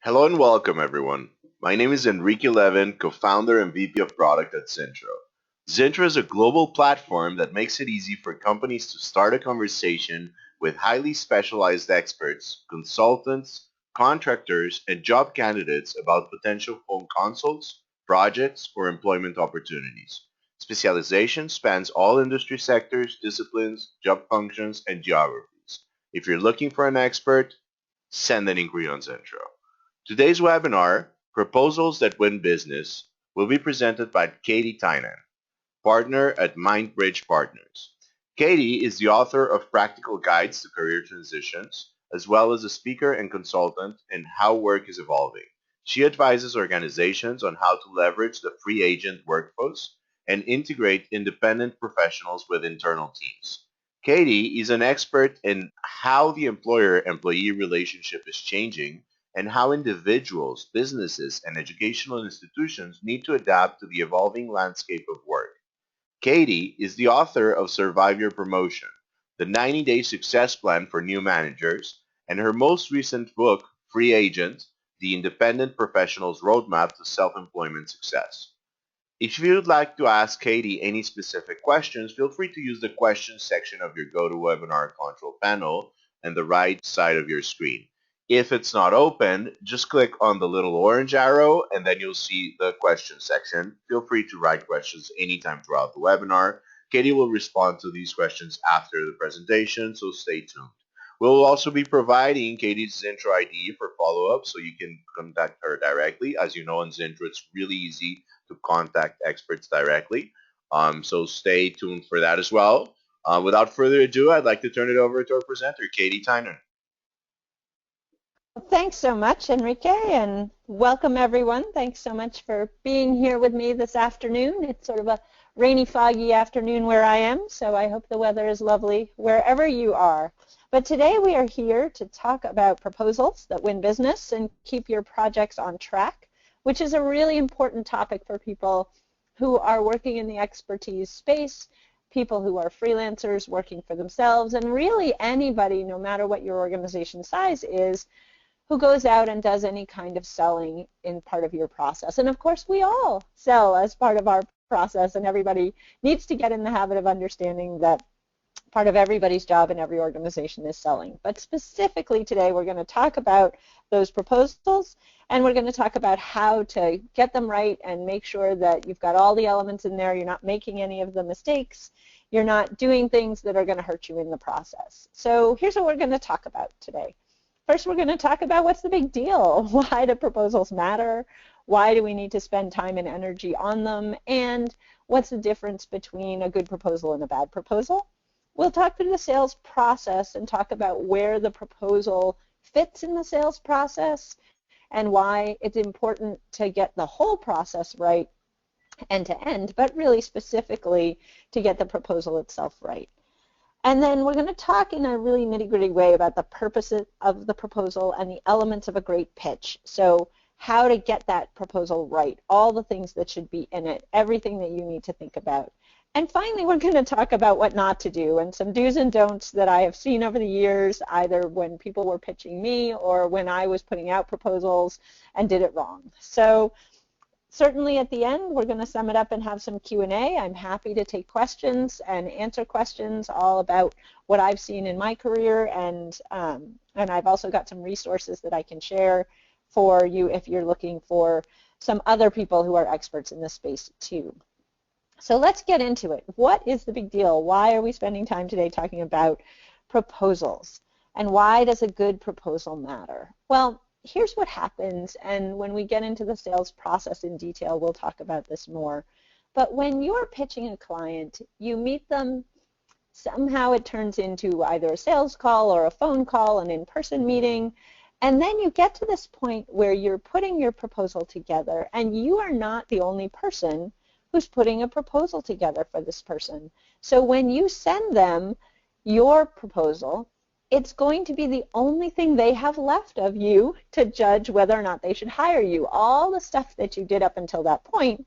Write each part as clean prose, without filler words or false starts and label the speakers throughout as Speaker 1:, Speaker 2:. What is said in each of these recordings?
Speaker 1: Hello and welcome, everyone. My name is Enrique Levin, co-founder and VP of Product at Zintro. Zintro is a global platform that makes it easy for companies to start a conversation with highly specialized experts, consultants, contractors, and job candidates about potential phone consults, projects, or employment opportunities. Specialization spans all industry sectors, disciplines, job functions, and geographies. If you're looking for an expert, send an inquiry on Zintro. Today's webinar, Proposals That Win Business, will be presented by Katy Tynan, partner at MindBridge Partners. Katy is the author of Practical Guides to Career Transitions, as well as a speaker and consultant in How Work is Evolving. She advises organizations on how to leverage the free agent workforce and integrate independent professionals with internal teams. Katy is an expert in how the employer-employee relationship is changing and how individuals, businesses, and educational institutions need to adapt to the evolving landscape of work. Katy is the author of Survive Your Promotion, the 90-day success plan for new managers, and her most recent book, Free Agent, the Independent Professional's Roadmap to Self-Employment Success. If you'd like to ask Katy any specific questions, feel free to use the questions section of your GoToWebinar control panel on the right side of your screen. If it's not open, just click on the little orange arrow and then you'll see the question section. Feel free to write questions anytime throughout the webinar. Katy will respond to these questions after the presentation, so stay tuned. We'll also be providing Katy's Zintro ID for follow-up so you can contact her directly. As you know, on Zintro, it's really easy to contact experts directly. So stay tuned for that as well. Without further ado, I'd like to turn it over to our presenter, Katy Tynan.
Speaker 2: Thanks so much, Enrique, and welcome everyone. Thanks so much for being here with me this afternoon. It's sort of a rainy, foggy afternoon where I am, so I hope the weather is lovely wherever you are. But today we are here to talk about proposals that win business and keep your projects on track, which is a really important topic for people who are working in the expertise space, people who are freelancers working for themselves, and really anybody, no matter what your organization size is, who goes out and does any kind of selling in part of your process. And of course, we all sell as part of our process, and everybody needs to get in the habit of understanding that part of everybody's job in every organization is selling. But specifically today, we're going to talk about those proposals, and we're going to talk about how to get them right and make sure that you've got all the elements in there, you're not making any of the mistakes, you're not doing things that are going to hurt you in the process. So here's what we're going to talk about today. First, we're going to talk about what's the big deal. Why do proposals matter? Why do we need to spend time and energy on them? And what's the difference between a good proposal and a bad proposal? We'll talk through the sales process and talk about where the proposal fits in the sales process and why it's important to get the whole process right end to end, but really specifically to get the proposal itself right. And then we're going to talk in a really nitty-gritty way about the purpose of the proposal and the elements of a great pitch. So how to get that proposal right, all the things that should be in it, everything that you need to think about. And finally, we're going to talk about what not to do and some do's and don'ts that I have seen over the years, either when people were pitching me or when I was putting out proposals and did it wrong. So certainly at the end, we're going to sum it up and have some Q&A. I'm happy to take questions and answer questions all about what I've seen in my career, and I've also got some resources that I can share for you if you're looking for some other people who are experts in this space too. So let's get into it. What is the big deal? Why are we spending time today talking about proposals? And why does a good proposal matter? Well, here's what happens, and when we get into the sales process in detail, we'll talk about this more. But when you're pitching a client, you meet them, somehow it turns into either a sales call or a phone call, an in-person meeting, and then you get to this point where you're putting your proposal together, and you are not the only person who's putting a proposal together for this person. So when you send them your proposal, it's going to be the only thing they have left of you to judge whether or not they should hire you. All the stuff that you did up until that point,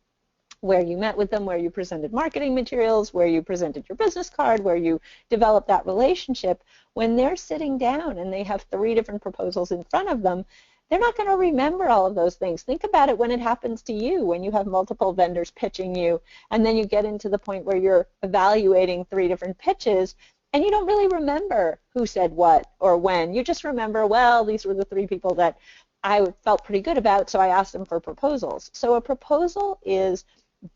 Speaker 2: where you met with them, where you presented marketing materials, where you presented your business card, where you developed that relationship, when they're sitting down and they have 3 different proposals in front of them, they're not going to remember all of those things. Think about it when it happens to you, when you have multiple vendors pitching you, and then you get into the point where you're evaluating 3 different pitches, and you don't really remember who said what or when. You just remember, well, these were the 3 people that I felt pretty good about, so I asked them for proposals. So a proposal is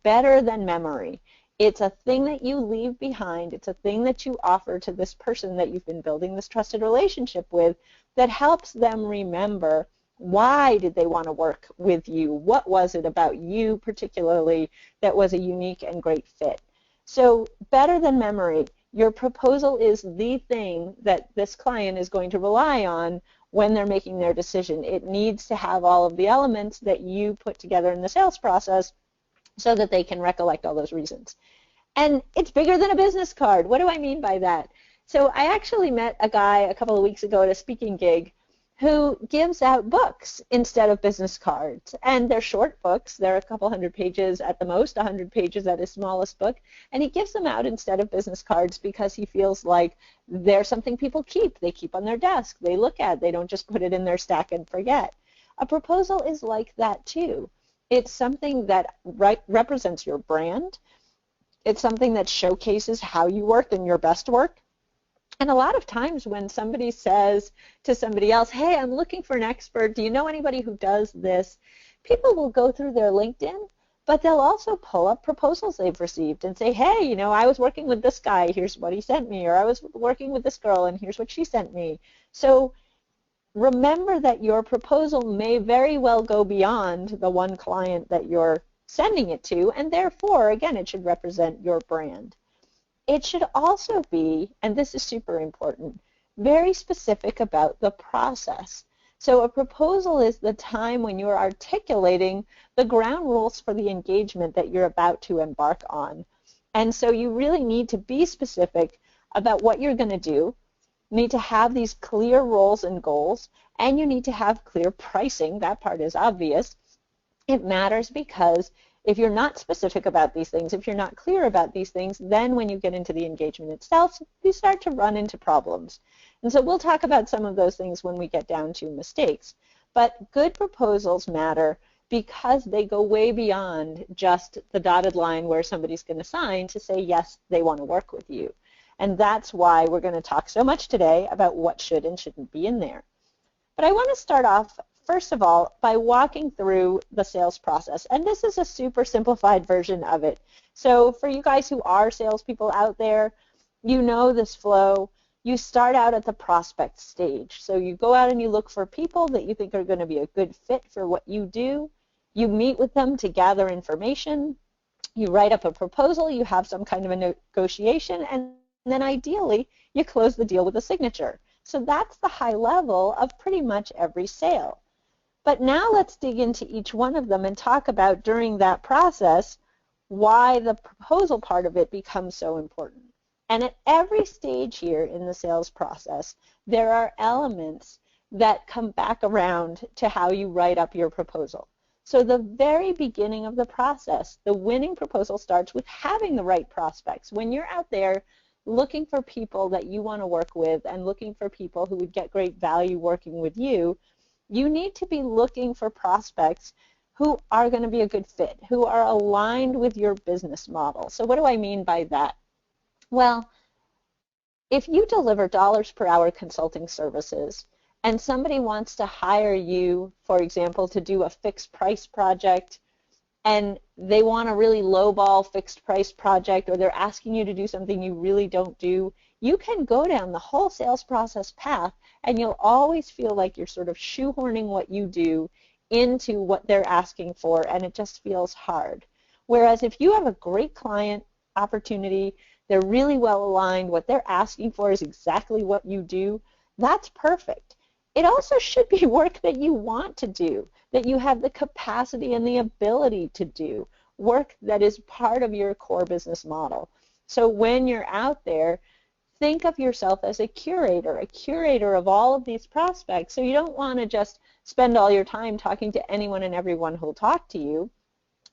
Speaker 2: better than memory. It's a thing that you leave behind. It's a thing that you offer to this person that you've been building this trusted relationship with that helps them remember, why did they want to work with you? What was it about you particularly that was a unique and great fit? So better than memory, your proposal is the thing that this client is going to rely on when they're making their decision. It needs to have all of the elements that you put together in the sales process so that they can recollect all those reasons. And it's bigger than a business card. What do I mean by that? So I actually met a guy a couple of weeks ago at a speaking gig who gives out books instead of business cards. And they're short books. They're a couple hundred pages at the most, 100 pages at his smallest book. And he gives them out instead of business cards because he feels like they're something people keep. They keep on their desk. They look at. They don't just put it in their stack and forget. A proposal is like that too. It's something that represents your brand. It's something that showcases how you work and your best work. And a lot of times when somebody says to somebody else, hey, I'm looking for an expert, do you know anybody who does this? People will go through their LinkedIn, but they'll also pull up proposals they've received and say, hey, you know, I was working with this guy, here's what he sent me, or I was working with this girl and here's what she sent me. So remember that your proposal may very well go beyond the one client that you're sending it to, and therefore, again, it should represent your brand. It should also be, and this is super important, very specific about the process. So a proposal is the time when you're articulating the ground rules for the engagement that you're about to embark on. And so you really need to be specific about what you're going to do. You need to have these clear roles and goals, and you need to have clear pricing. That part is obvious. It matters because if you're not specific about these things, if you're not clear about these things, then when you get into the engagement itself, you start to run into problems. And so we'll talk about some of those things when we get down to mistakes. But good proposals matter because they go way beyond just the dotted line where somebody's going to sign to say, yes, they want to work with you. And that's why we're going to talk so much today about what should and shouldn't be in there. But I want to start off, first of all, by walking through the sales process. And this is a super simplified version of it. So for you guys who are salespeople out there, you know this flow. You start out at the prospect stage. So you go out and you look for people that you think are going to be a good fit for what you do. You meet with them to gather information. You write up a proposal. You have some kind of a negotiation. And then ideally, you close the deal with a signature. So that's the high level of pretty much every sale. But now let's dig into each one of them and talk about during that process why the proposal part of it becomes so important. And at every stage here in the sales process, there are elements that come back around to how you write up your proposal. So the very beginning of the process, the winning proposal starts with having the right prospects. When you're out there looking for people that you want to work with and looking for people who would get great value working with you, you need to be looking for prospects who are going to be a good fit, who are aligned with your business model. So what do I mean by that? Well, if you deliver dollars per hour consulting services and somebody wants to hire you, for example, to do a fixed price project, and they want a really lowball fixed price project, or they're asking you to do something you really don't do, you can go down the whole sales process path and you'll always feel like you're sort of shoehorning what you do into what they're asking for, and it just feels hard. Whereas if you have a great client opportunity, they're really well aligned, what they're asking for is exactly what you do, that's perfect. It also should be work that you want to do, that you have the capacity and the ability to do, work that is part of your core business model. So when you're out there, think of yourself as a curator of all of these prospects. So you don't want to just spend all your time talking to anyone and everyone who'll talk to you.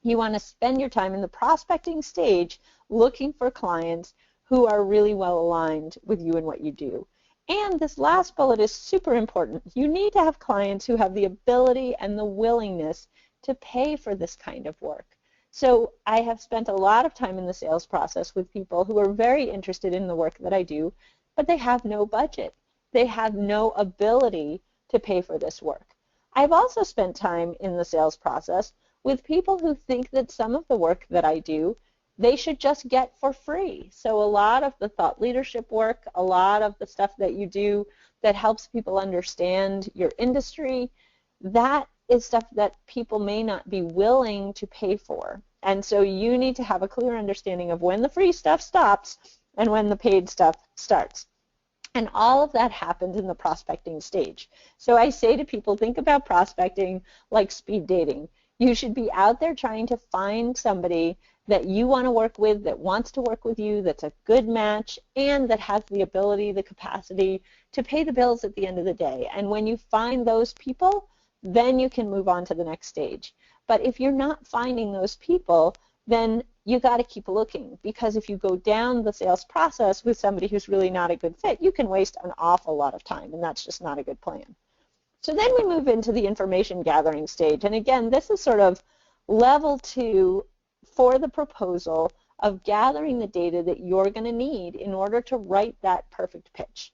Speaker 2: You want to spend your time in the prospecting stage looking for clients who are really well aligned with you and what you do. And this last bullet is super important. You need to have clients who have the ability and the willingness to pay for this kind of work. So I have spent a lot of time in the sales process with people who are very interested in the work that I do, but they have no budget. They have no ability to pay for this work. I've also spent time in the sales process with people who think that some of the work that I do they should just get for free. So a lot of the thought leadership work, a lot of the stuff that you do that helps people understand your industry, that is stuff that people may not be willing to pay for. And so you need to have a clear understanding of when the free stuff stops and when the paid stuff starts. And all of that happens in the prospecting stage. So I say to people, think about prospecting like speed dating. You should be out there trying to find somebody that you want to work with, that wants to work with you, that's a good match, and that has the ability, the capacity to pay the bills at the end of the day. And when you find those people, then you can move on to the next stage. But if you're not finding those people, then you got to keep looking, because if you go down the sales process with somebody who's really not a good fit, you can waste an awful lot of time, and that's just not a good plan. So then we move into the information gathering stage. And again, this is sort of level 2 for the proposal of gathering the data that you're going to need in order to write that perfect pitch.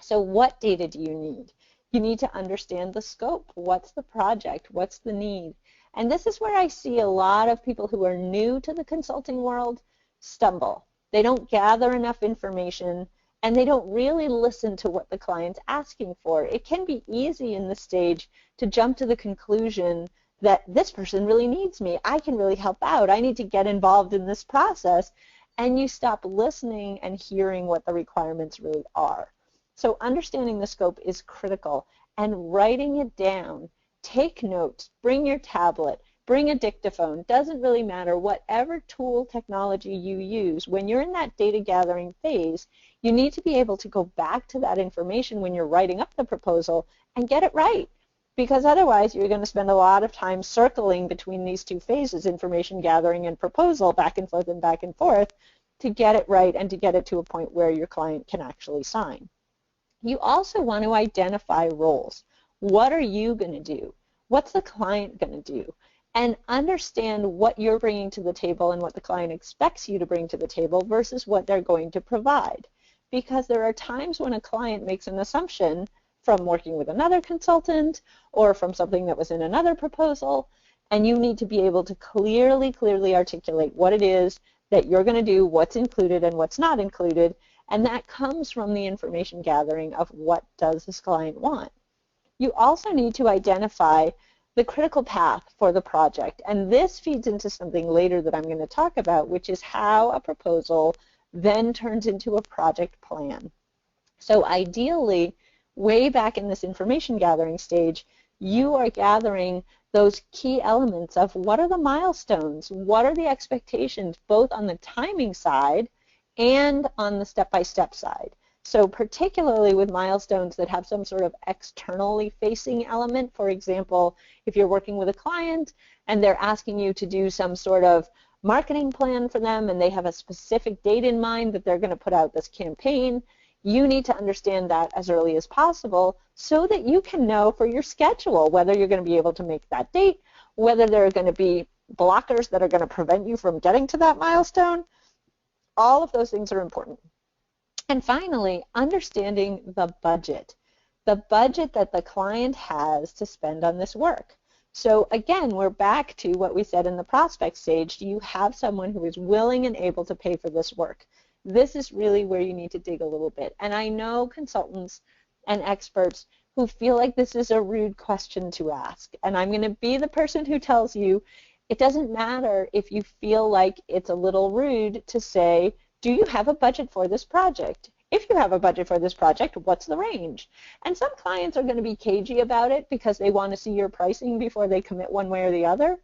Speaker 2: So what data do you need? You need to understand the scope. What's the project? What's the need? And this is where I see a lot of people who are new to the consulting world stumble. They don't gather enough information, and they don't really listen to what the client's asking for. It can be easy in this stage to jump to the conclusion that this person really needs me. I can really help out. I need to get involved in this process. And you stop listening and hearing what the requirements really are. So understanding the scope is critical. And writing it down, take notes, bring your tablet, bring a dictaphone, doesn't really matter. Whatever tool technology you use, when you're in that data gathering phase, you need to be able to go back to that information when you're writing up the proposal and get it right. Because otherwise you're going to spend a lot of time circling between these two phases, information gathering and proposal, back and forth, to get it right and to get it to a point where your client can actually sign. You also want to identify roles. What are you going to do? What's the client going to do? And understand what you're bringing to the table and what the client expects you to bring to the table versus what they're going to provide. Because there are times when a client makes an assumption from working with another consultant or from something that was in another proposal, and you need to be able to clearly articulate what it is that you're going to do, what's included and what's not included, and that comes from the information gathering of what does this client want. You also need to identify the critical path for the project, and this feeds into something later that I'm going to talk about, which is how a proposal then turns into a project plan. So ideally, way back in this information gathering stage, you are gathering those key elements of what are the milestones, what are the expectations, both on the timing side and on the step-by-step side. So particularly with milestones that have some sort of externally facing element, for example, if you're working with a client and they're asking you to do some sort of marketing plan for them and they have a specific date in mind that they're going to put out this campaign, you need to understand that as early as possible so that you can know for your schedule whether you're going to be able to make that date, whether there are going to be blockers that are going to prevent you from getting to that milestone. All of those things are important. And finally, understanding the budget that the client has to spend on this work. So again, we're back to what we said in the prospect stage. Do you have someone who is willing and able to pay for this work? This is really where you need to dig a little bit. And I know consultants and experts who feel like this is a rude question to ask. And I'm going to be the person who tells you it doesn't matter if you feel like it's a little rude to say, do you have a budget for this project? If you have a budget for this project, what's the range? And some clients are going to be cagey about it because they want to see your pricing before they commit one way or the other.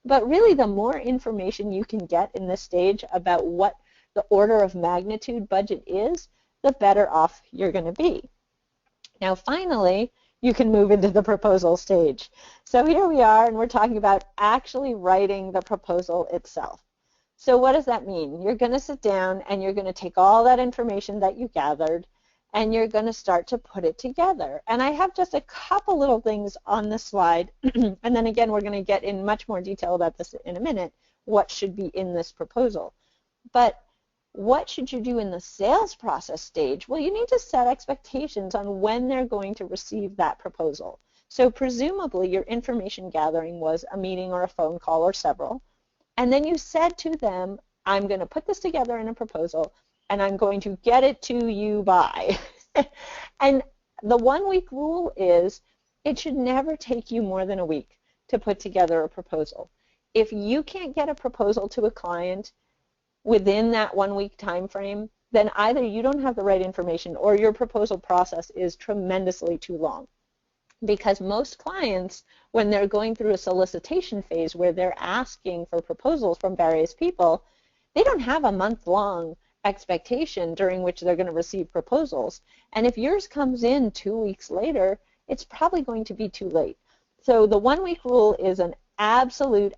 Speaker 2: But really, the more information you can get in this stage about what the order of magnitude budget is, the better off you're going to be. Now, finally, you can move into the proposal stage. So here we are, and we're talking about actually writing the proposal itself. So what does that mean? You're going to sit down and you're going to take all that information that you gathered and you're going to start to put it together. And I have just a couple little things on this slide, and then again we're going to get in much more detail about this in a minute, what should be in this proposal. But what should you do in the sales process stage? Well, you need to set expectations on when they're going to receive that proposal. So presumably your information gathering was a meeting or a phone call or several, and then you said to them, I'm going to put this together in a proposal, and I'm going to get it to you by. And the 1 week rule is it should never take you more than a week to put together a proposal. If you can't get a proposal to a client within that 1 week time frame, then either you don't have the right information or your proposal process is tremendously too long. Because most clients, when they're going through a solicitation phase where they're asking for proposals from various people, they don't have a month-long expectation during which they're going to receive proposals. And if yours comes in 2 weeks later, it's probably going to be too late. So the 1 week rule is an absolute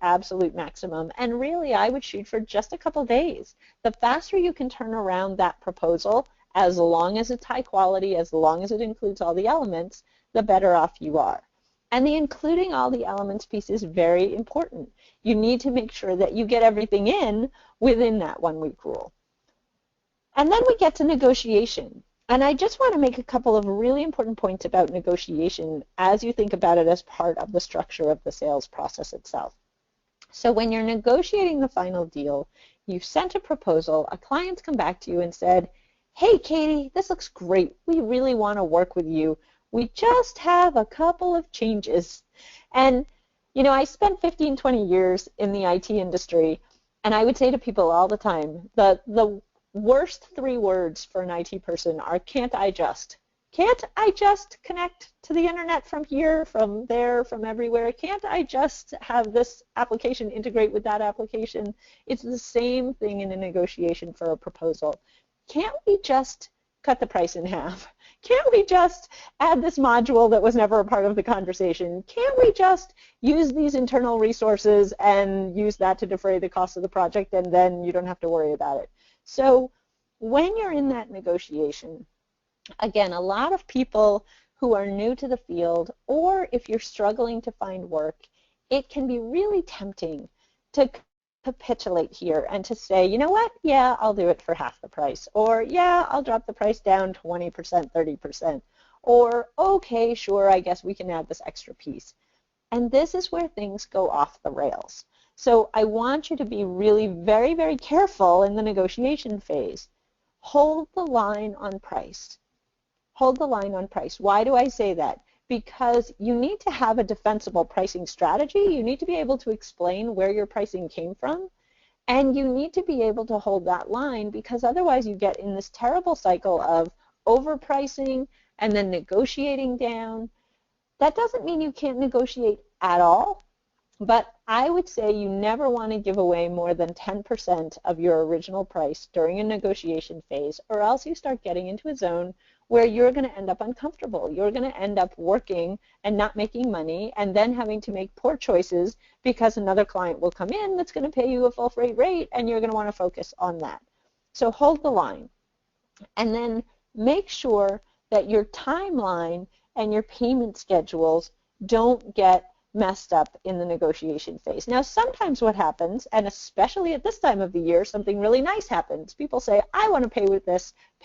Speaker 2: maximum, and really I would shoot for just a couple days. The faster you can turn around that proposal, as long as it's high quality, as long as it includes all the elements, the better off you are. And the including all the elements piece is very important. You need to make sure that you get everything in within that 1 week rule. And then we get to negotiation. And I just want to make a couple of really important points about negotiation as you think about it as part of the structure of the sales process itself. So when you're negotiating the final deal, you've sent a proposal, a client's come back to you and said, hey Katie, this looks great. We really want to work with you. We just have a couple of changes. And you know, I spent 15, 20 years in the IT industry, and I would say to people all the time, the worst 3 words for an IT person are can't I just? Can't I just connect to the internet from here, from there, from everywhere? Can't I just have this application integrate with that application? It's the same thing in a negotiation for a proposal. Can't we just cut the price in half? Can't we just add this module that was never a part of the conversation? Can't we just use these internal resources and use that to defray the cost of the project, and then you don't have to worry about it? So when you're in that negotiation, again, a lot of people who are new to the field, or if you're struggling to find work, it can be really tempting to capitulate here and to say, you know what, yeah, I'll do it for half the price, or yeah, I'll drop the price down 20%, 30%, or okay, sure, I guess we can add this extra piece. And this is where things go off the rails. So I want you to be really very careful in the negotiation phase. Hold the line on price. Hold the line on price. Why do I say that? Because you need to have a defensible pricing strategy. You need to be able to explain where your pricing came from, and you need to be able to hold that line, because otherwise you get in this terrible cycle of overpricing and then negotiating down. That doesn't mean you can't negotiate at all, but I would say you never want to give away more than 10% of your original price during a negotiation phase, or else you start getting into a zone where you're going to end up uncomfortable. You're going to end up working and not making money, and then having to make poor choices because another client will come in that's going to pay you a full freight rate, and you're going to want to focus on that. So hold the line. And then make sure that your timeline and your payment schedules don't get messed up in the negotiation phase. Now, sometimes what happens, and especially at this time of the year, something really nice happens. People say, I want to pay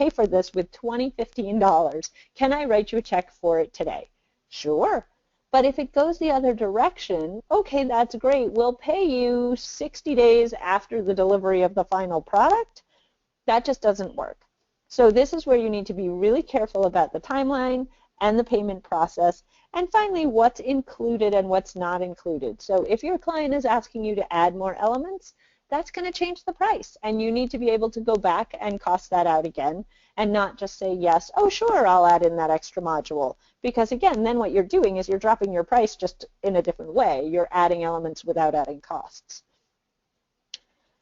Speaker 2: for this with $20, $15. Can I write you a check for it today? Sure. But if it goes the other direction, okay, that's great. We'll pay you 60 days after the delivery of the final product. That just doesn't work. So this is where you need to be really careful about the timeline and the payment process. And finally, what's included and what's not included. So if your client is asking you to add more elements, that's going to change the price. And you need to be able to go back and cost that out again, and not just say, yes, oh sure, I'll add in that extra module. Because again, then what you're doing is you're dropping your price just in a different way. You're adding elements without adding costs.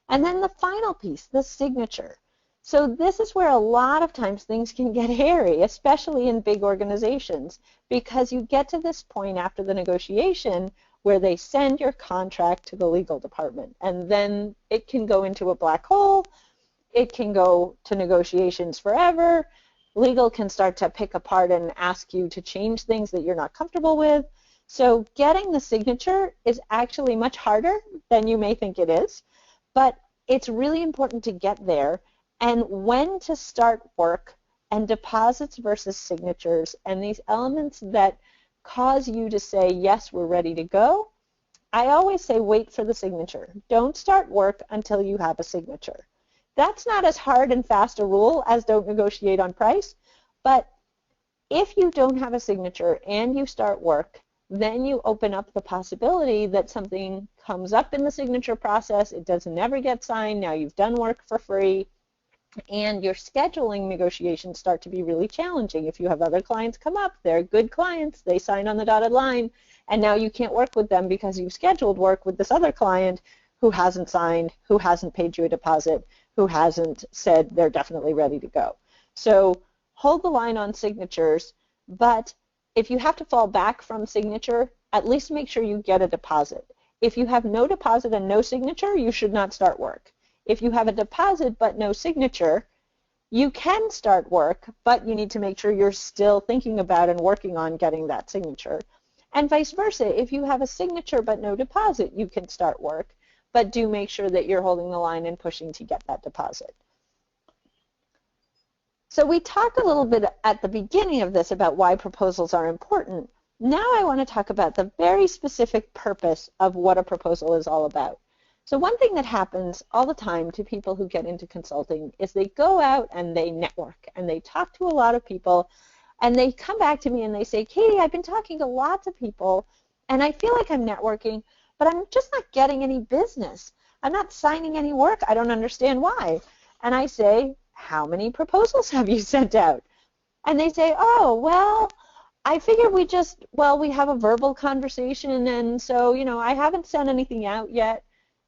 Speaker 2: And then the final piece, the signature. So this is where a lot of times things can get hairy, especially in big organizations, because you get to this point after the negotiation where they send your contract to the legal department, and then it can go into a black hole, it can go to negotiations forever, Legal can start to pick apart and ask you to change things that you're not comfortable with. So getting the signature is actually much harder than you may think it is, but it's really important to get there, and when to start work, and deposits versus signatures, and these elements that cause you to say, yes, we're ready to go. I always say wait for the signature. Don't start work until you have a signature. That's not as hard and fast a rule as don't negotiate on price, but if you don't have a signature and you start work, then you open up the possibility that something comes up in the signature process, it doesn't ever get signed, now you've done work for free, and your scheduling negotiations start to be really challenging. If you have other clients come up, they're good clients, they sign on the dotted line, and now you can't work with them because you've scheduled work with this other client who hasn't signed, who hasn't paid you a deposit, who hasn't said they're definitely ready to go. So hold the line on signatures, but if you have to fall back from signature, at least make sure you get a deposit. If you have no deposit and no signature, you should not start work. If you have a deposit but no signature, you can start work, but you need to make sure you're still thinking about and working on getting that signature. And vice versa, if you have a signature but no deposit, you can start work, but do make sure that you're holding the line and pushing to get that deposit. So we talked a little bit at the beginning of this about why proposals are important. Now I want to talk about the very specific purpose of what a proposal is all about. So one thing that happens all the time to people who get into consulting is they go out and they network and they talk to a lot of people and they come back to me and they say, Katy, I've been talking to lots of people and I feel like I'm networking, but I'm just not getting any business. I'm not signing any work. I don't understand why. And I say, how many proposals have you sent out? And they say, oh, well, I figured we have a verbal conversation, and so, I haven't sent anything out yet.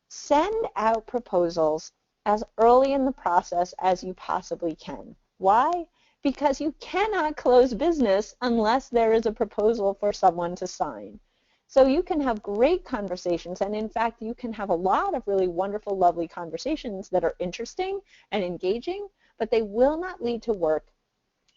Speaker 2: Send out proposals as early in the process as you possibly can. Why? Because you cannot close business unless there is a proposal for someone to sign. So you can have great conversations, and in fact, you can have a lot of really wonderful, lovely conversations that are interesting and engaging, but they will not lead to work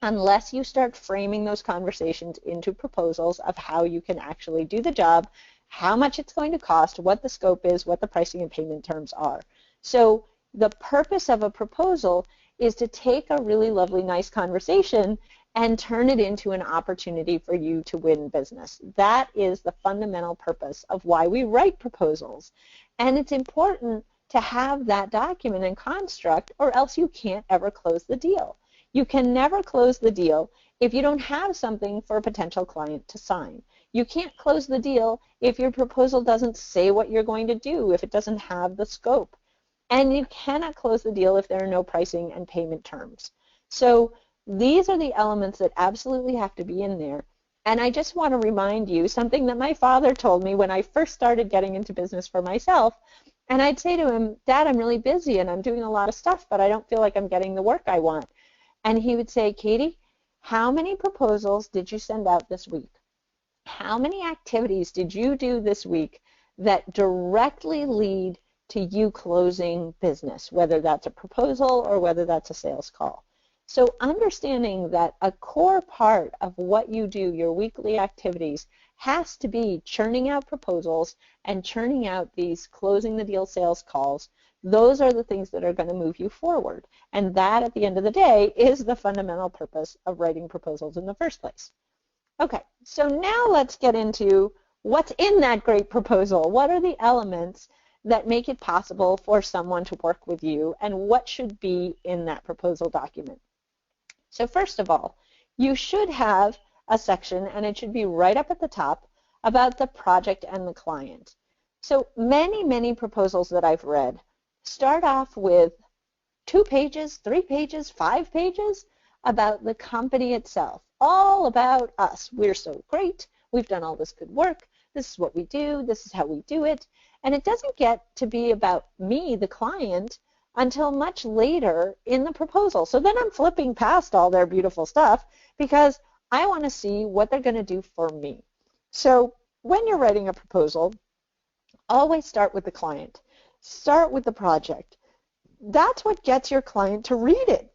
Speaker 2: unless you start framing those conversations into proposals of how you can actually do the job, how much it's going to cost, what the scope is, what the pricing and payment terms are. So the purpose of a proposal is to take a really lovely, nice conversation and turn it into an opportunity for you to win business. That is the fundamental purpose of why we write proposals. And it's important to have that document and construct, or else you can't ever close the deal. You can never close the deal if you don't have something for a potential client to sign. You can't close the deal if your proposal doesn't say what you're going to do, if it doesn't have the scope. And you cannot close the deal if there are no pricing and payment terms. So these are the elements that absolutely have to be in there. And I just want to remind you something that my father told me when I first started getting into business for myself. And I'd say to him, Dad, I'm really busy and I'm doing a lot of stuff, but I don't feel like I'm getting the work I want. And he would say, Katy, how many proposals did you send out this week? How many activities did you do this week that directly lead to you closing business, whether that's a proposal or whether that's a sales call? So understanding that a core part of what you do, your weekly activities, has to be churning out proposals and churning out these closing the deal sales calls. Those are the things that are going to move you forward. And that, at the end of the day, is the fundamental purpose of writing proposals in the first place. Okay, so now let's get into what's in that great proposal. What are the elements that make it possible for someone to work with you, and what should be in that proposal document? So first of all, you should have a section, and it should be right up at the top, about the project and the client. So many proposals that I've read start off with 2 pages, 3 pages, 5 pages about the company itself, all about us. We're so great, we've done all this good work, this is what we do, this is how we do it. And it doesn't get to be about me, the client, until much later in the proposal. So then I'm flipping past all their beautiful stuff because I want to see what they're going to do for me. So when you're writing a proposal, always start with the client. Start with the project. That's what gets your client to read it.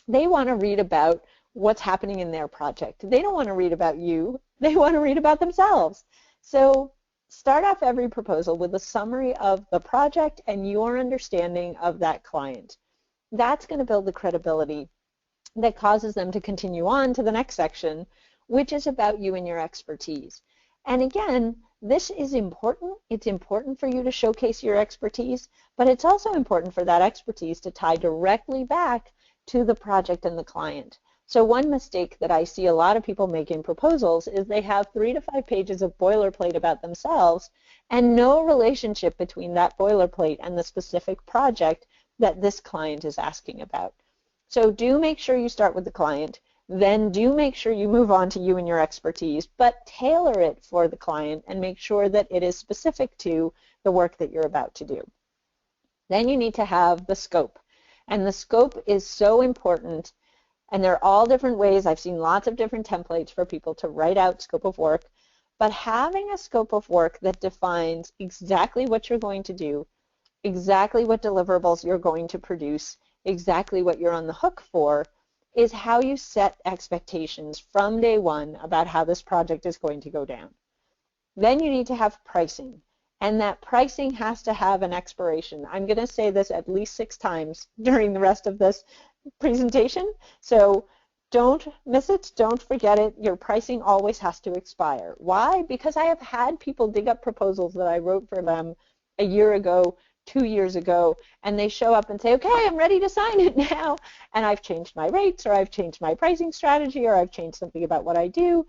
Speaker 2: They want to read about what's happening in their project. They don't want to read about you. They want to read about themselves. So start off every proposal with a summary of the project and your understanding of that client. That's going to build the credibility that causes them to continue on to the next section, which is about you and your expertise. And again, this is important. It's important for you to showcase your expertise, but it's also important for that expertise to tie directly back to the project and the client. So one mistake that I see a lot of people make in proposals is they have 3 to 5 pages of boilerplate about themselves and no relationship between that boilerplate and the specific project that this client is asking about. So do make sure you start with the client, then do make sure you move on to you and your expertise, but tailor it for the client and make sure that it is specific to the work that you're about to do. Then you need to have the scope. And the scope is so important, and there are all different ways. I've seen lots of different templates for people to write out scope of work, but having a scope of work that defines exactly what you're going to do, exactly what deliverables you're going to produce, exactly what you're on the hook for, is how you set expectations from day one about how this project is going to go down. Then you need to have pricing. And that pricing has to have an expiration. I'm going to say this at least 6 times during the rest of this presentation, so don't miss it, don't forget it. Your pricing always has to expire. Why? Because I have had people dig up proposals that I wrote for them a year ago, 2 years ago, and they show up and say, okay, I'm ready to sign it now, and I've changed my rates, or I've changed my pricing strategy, or I've changed something about what I do.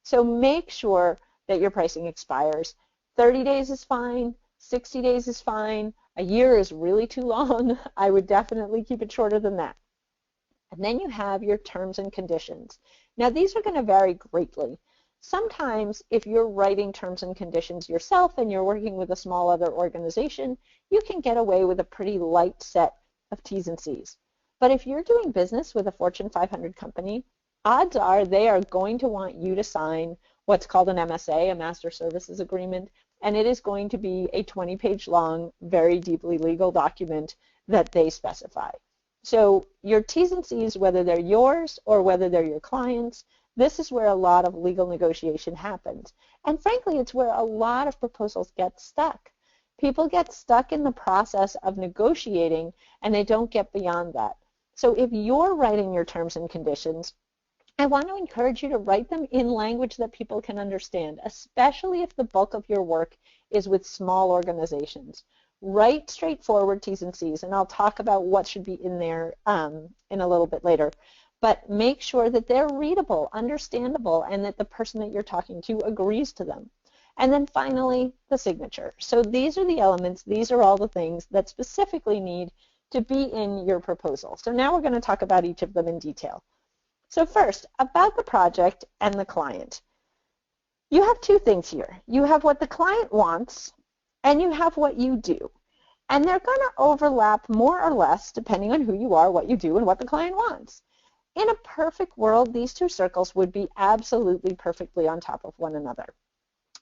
Speaker 2: So make sure that your pricing expires. 30 days is fine, 60 days is fine, a year is really too long. I would definitely keep it shorter than that. And then you have your terms and conditions. Now these are going to vary greatly. Sometimes if you're writing terms and conditions yourself and you're working with a small other organization, you can get away with a pretty light set of T's and C's. But if you're doing business with a Fortune 500 company, odds are they are going to want you to sign what's called an MSA, a Master Services Agreement, and it is going to be a 20-page long, very deeply legal document that they specify. So your T's and C's, whether they're yours or whether they're your clients, this is where a lot of legal negotiation happens. And frankly, it's where a lot of proposals get stuck. People get stuck in the process of negotiating and they don't get beyond that. So if you're writing your terms and conditions, I want to encourage you to write them in language that people can understand, especially if the bulk of your work is with small organizations. Write straightforward T's and C's, and I'll talk about what should be in there in a little bit later. But make sure that they're readable, understandable, and that the person that you're talking to agrees to them. And then finally, the signature. So these are the elements, these are all the things that specifically need to be in your proposal. So now we're going to talk about each of them in detail. So first, about the project and the client. You have 2 things here. You have what the client wants, and you have what you do. And they're going to overlap more or less depending on who you are, what you do, and what the client wants. In a perfect world, these 2 circles would be absolutely perfectly on top of one another.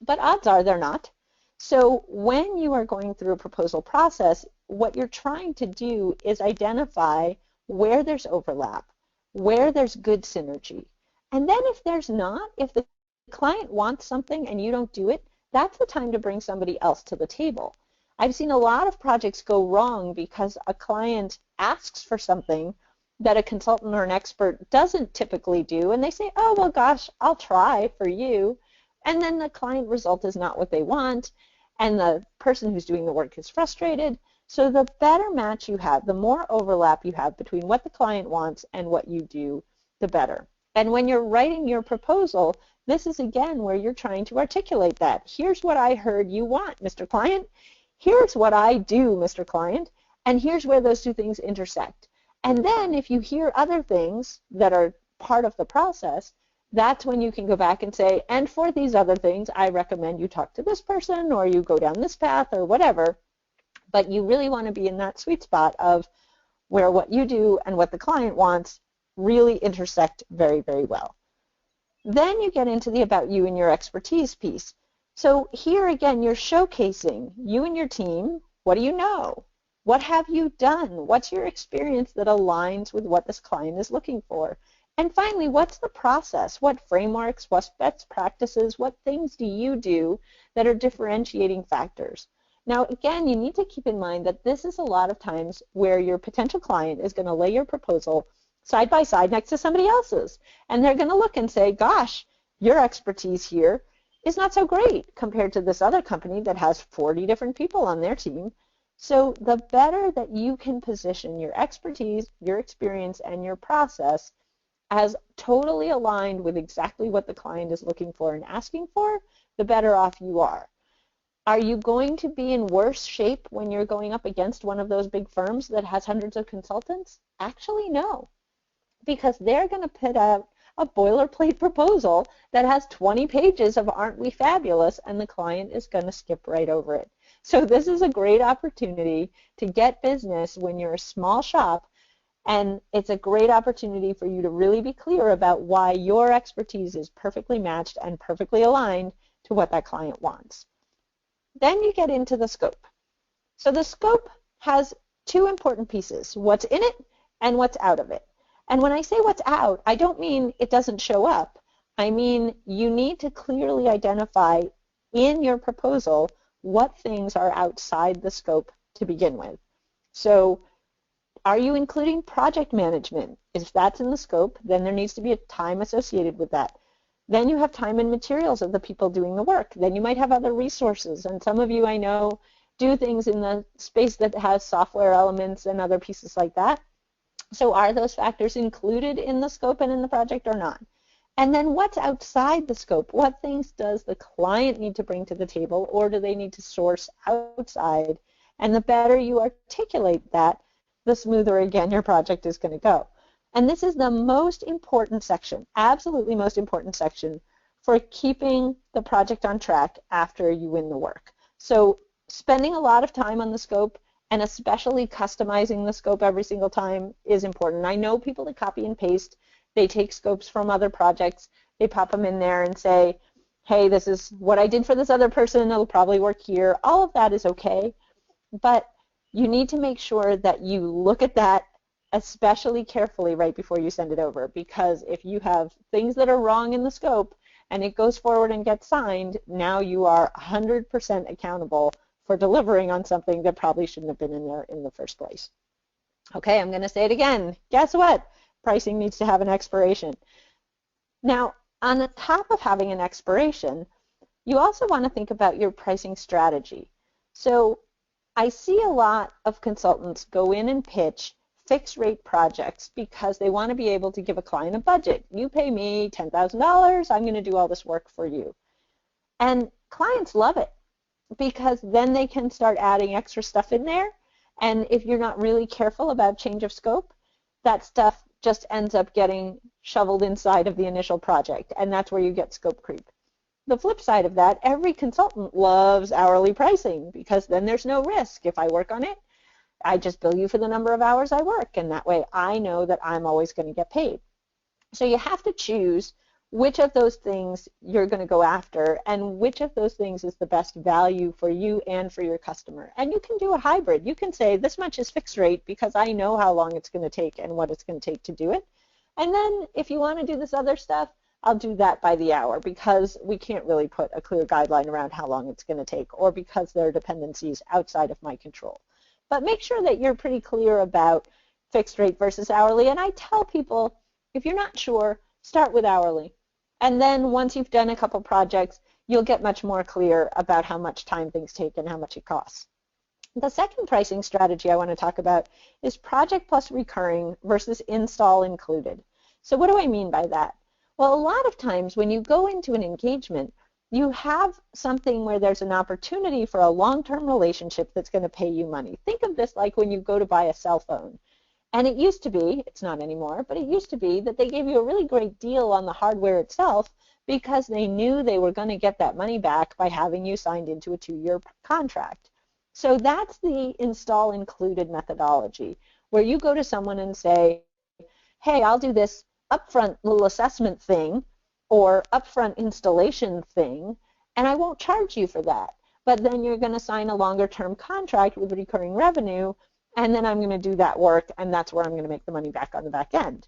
Speaker 2: But odds are they're not. So when you are going through a proposal process, what you're trying to do is identify where there's overlap, where there's good synergy. And then if there's not, if the client wants something and you don't do it, that's the time to bring somebody else to the table. I've seen a lot of projects go wrong because a client asks for something that a consultant or an expert doesn't typically do, and they say, oh, well, gosh, I'll try for you. And then the client result is not what they want, and the person who's doing the work is frustrated. So the better match you have, the more overlap you have between what the client wants and what you do, the better. And when you're writing your proposal, this is again where you're trying to articulate that. Here's what I heard you want, Mr. Client. Here's what I do, Mr. Client. And here's where those 2 things intersect. And then if you hear other things that are part of the process, that's when you can go back and say, and for these other things, I recommend you talk to this person or you go down this path or whatever. But you really want to be in that sweet spot of where what you do and what the client wants really intersect very, very well. Then you get into the about you and your expertise piece. So here again, you're showcasing you and your team. What do you know? What have you done? What's your experience that aligns with what this client is looking for? And finally, what's the process? What frameworks, what best practices, what things do you do that are differentiating factors? Now, again, you need to keep in mind that this is a lot of times where your potential client is going to lay your proposal side by side next to somebody else's. And they're going to look and say, gosh, your expertise here is not so great compared to this other company that has 40 different people on their team. So the better that you can position your expertise, your experience, and your process as totally aligned with exactly what the client is looking for and asking for, the better off you are. Are you going to be in worse shape when you're going up against one of those big firms that has hundreds of consultants? Actually, no, because they're going to put out a boilerplate proposal that has 20 pages of aren't we fabulous, and the client is going to skip right over it. So this is a great opportunity to get business when you're a small shop, and it's a great opportunity for you to really be clear about why your expertise is perfectly matched and perfectly aligned to what that client wants. Then you get into the scope. So the scope has two important pieces, what's in it and what's out of it. And when I say what's out, I don't mean it doesn't show up. I mean you need to clearly identify in your proposal what things are outside the scope to begin with. So are you including project management? If that's in the scope, then there needs to be a time associated with that. Then you have time and materials of the people doing the work. Then you might have other resources. And some of you I know do things in the space that has software elements and other pieces like that. So are those factors included in the scope and in the project or not? And then what's outside the scope? What things does the client need to bring to the table, or do they need to source outside? And the better you articulate that, the smoother, again, your project is going to go. And this is the most important section, absolutely most important section for keeping the project on track after you win the work. So spending a lot of time on the scope and especially customizing the scope every single time is important. I know people that copy and paste. They take scopes from other projects, they pop them in there and say, hey, this is what I did for this other person, it'll probably work here. All of that is okay, but you need to make sure that you look at that especially carefully right before you send it over, because if you have things that are wrong in the scope and it goes forward and gets signed, now you are 100% accountable for delivering on something that probably shouldn't have been in there in the first place. Okay, I'm going to say it again. Guess what? Pricing needs to have an expiration. Now, on the top of having an expiration, you also want to think about your pricing strategy. So I see a lot of consultants go in and pitch fixed rate projects because they want to be able to give a client a budget. You pay me $10,000, I'm going to do all this work for you. And clients love it because then they can start adding extra stuff in there. And if you're not really careful about change of scope, that stuff just ends up getting shoveled inside of the initial project, and that's where you get scope creep. The flip side of that, every consultant loves hourly pricing because then there's no risk. If I work on it, I just bill you for the number of hours I work, and that way I know that I'm always going to get paid. So you have to choose which of those things you're going to go after and which of those things is the best value for you and for your customer. And you can do a hybrid. You can say this much is fixed rate because I know how long it's going to take and what it's going to take to do it. And then if you want to do this other stuff, I'll do that by the hour because we can't really put a clear guideline around how long it's going to take or because there are dependencies outside of my control. But make sure that you're pretty clear about fixed rate versus hourly. And I tell people, if you're not sure, start with hourly. And then once you've done a couple projects, you'll get much more clear about how much time things take and how much it costs. The second pricing strategy I want to talk about is project plus recurring versus install included. So what do I mean by that? Well, a lot of times when you go into an engagement, you have something where there's an opportunity for a long-term relationship that's going to pay you money. Think of this like when you go to buy a cell phone. And it used to be, it's not anymore, but it used to be that they gave you a really great deal on the hardware itself because they knew they were going to get that money back by having you signed into a 2-year contract. So that's the install included methodology, where you go to someone and say, hey, I'll do this upfront little assessment thing or upfront installation thing, and I won't charge you for that. But then you're going to sign a longer term contract with recurring revenue and then I'm going to do that work, and that's where I'm going to make the money back on the back end.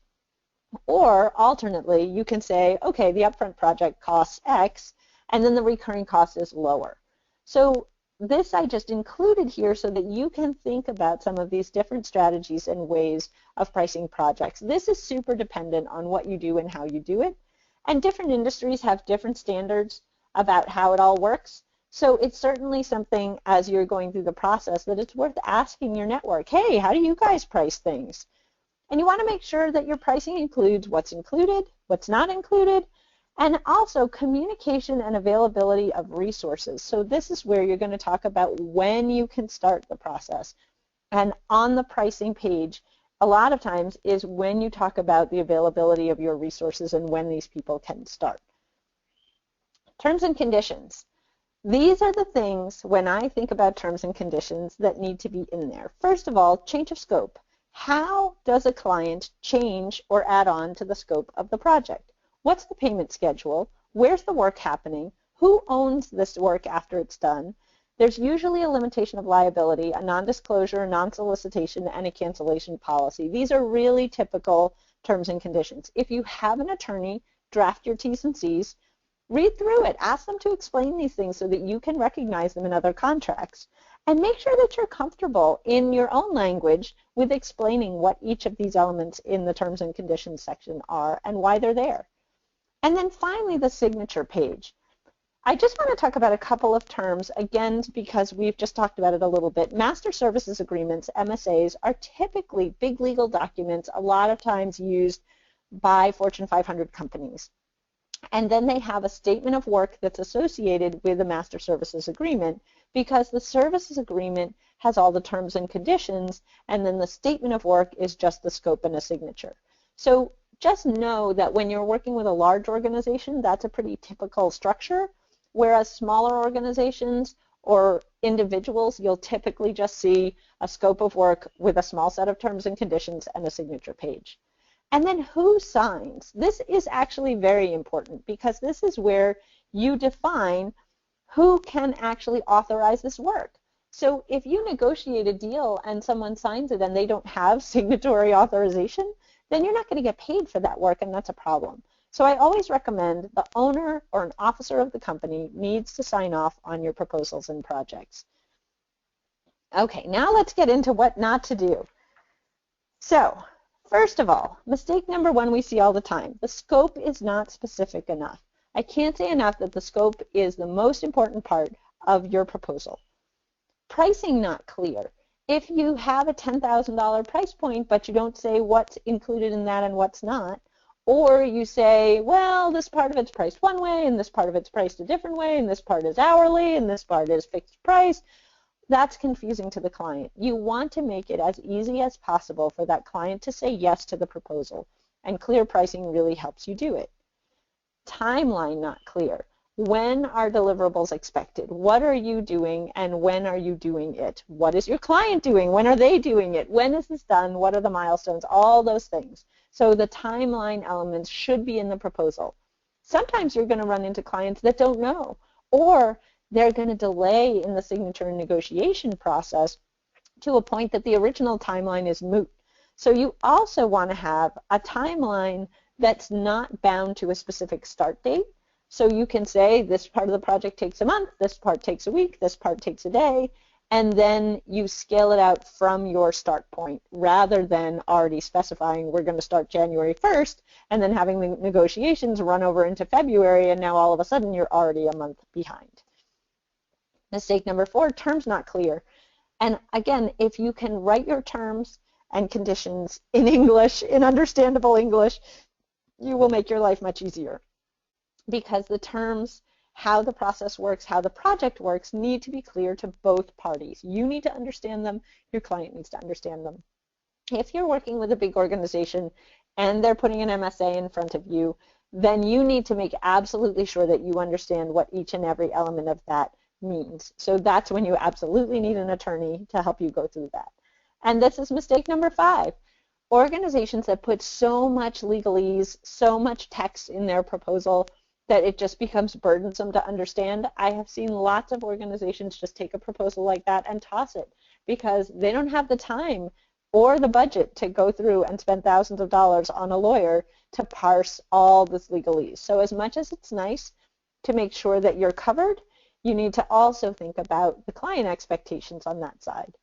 Speaker 2: Or alternately, you can say, okay, the upfront project costs X, and then the recurring cost is lower. So this I just included here so that you can think about some of these different strategies and ways of pricing projects. This is super dependent on what you do and how you do it, and different industries have different standards about how it all works. So it's certainly something, as you're going through the process, that it's worth asking your network, hey, how do you guys price things? And you want to make sure that your pricing includes what's included, what's not included, and also communication and availability of resources. So this is where you're going to talk about when you can start the process. And on the pricing page, a lot of times is when you talk about the availability of your resources and when these people can start. Terms and conditions. These are the things, when I think about terms and conditions, that need to be in there. First of all, change of scope. How does a client change or add on to the scope of the project? What's the payment schedule? Where's the work happening? Who owns this work after it's done? There's usually a limitation of liability, a non-disclosure, non-solicitation, and a cancellation policy. These are really typical terms and conditions. If you have an attorney, draft your T's and C's, read through it, ask them to explain these things so that you can recognize them in other contracts. And make sure that you're comfortable in your own language with explaining what each of these elements in the terms and conditions section are and why they're there. And then finally, the signature page. I just want to talk about a couple of terms, again, because we've just talked about it a little bit. Master Services Agreements, MSAs, are typically big legal documents, a lot of times used by Fortune 500 companies. And then they have a statement of work that's associated with a Master Services Agreement, because the services agreement has all the terms and conditions, and then the statement of work is just the scope and a signature. So just know that when you're working with a large organization, that's a pretty typical structure, whereas smaller organizations or individuals, you'll typically just see a scope of work with a small set of terms and conditions and a signature page. And then who signs? This is actually very important, because this is where you define who can actually authorize this work. So if you negotiate a deal and someone signs it and they don't have signatory authorization, then you're not going to get paid for that work, and that's a problem. So I always recommend the owner or an officer of the company needs to sign off on your proposals and projects. Okay, now let's get into what not to do. So first of all, mistake number one we see all the time. The scope is not specific enough. I can't say enough that the scope is the most important part of your proposal. Pricing not clear. If you have a $10,000 price point, but you don't say what's included in that and what's not, or you say, well, this part of it's priced one way, and this part of it's priced a different way, and this part is hourly, and this part is fixed price, that's confusing to the client. You want to make it as easy as possible for that client to say yes to the proposal, and clear pricing really helps you do it. Timeline not clear. When are deliverables expected? What are you doing, and when are you doing it? What is your client doing? When are they doing it? When is this done? What are the milestones? All those things. So the timeline elements should be in the proposal. Sometimes you're going to run into clients that don't know, or they're going to delay in the signature and negotiation process to a point that the original timeline is moot. So you also want to have a timeline that's not bound to a specific start date. So you can say this part of the project takes a month, this part takes a week, this part takes a day, and then you scale it out from your start point rather than already specifying we're going to start January 1st and then having the negotiations run over into February, and now all of a sudden you're already a month behind. Mistake number 4, terms not clear. And again, if you can write your terms and conditions in English, in understandable English, you will make your life much easier, because the terms, how the process works, how the project works, need to be clear to both parties. You need to understand them, your client needs to understand them. If you're working with a big organization and they're putting an MSA in front of you, then you need to make absolutely sure that you understand what each and every element of that means. So that's when you absolutely need an attorney to help you go through that. And this is mistake number 5. Organizations that put so much legalese, so much text in their proposal, that it just becomes burdensome to understand. I have seen lots of organizations just take a proposal like that and toss it because they don't have the time or the budget to go through and spend thousands of dollars on a lawyer to parse all this legalese. So as much as it's nice to make sure that you're covered, you need to also think about the client expectations on that side.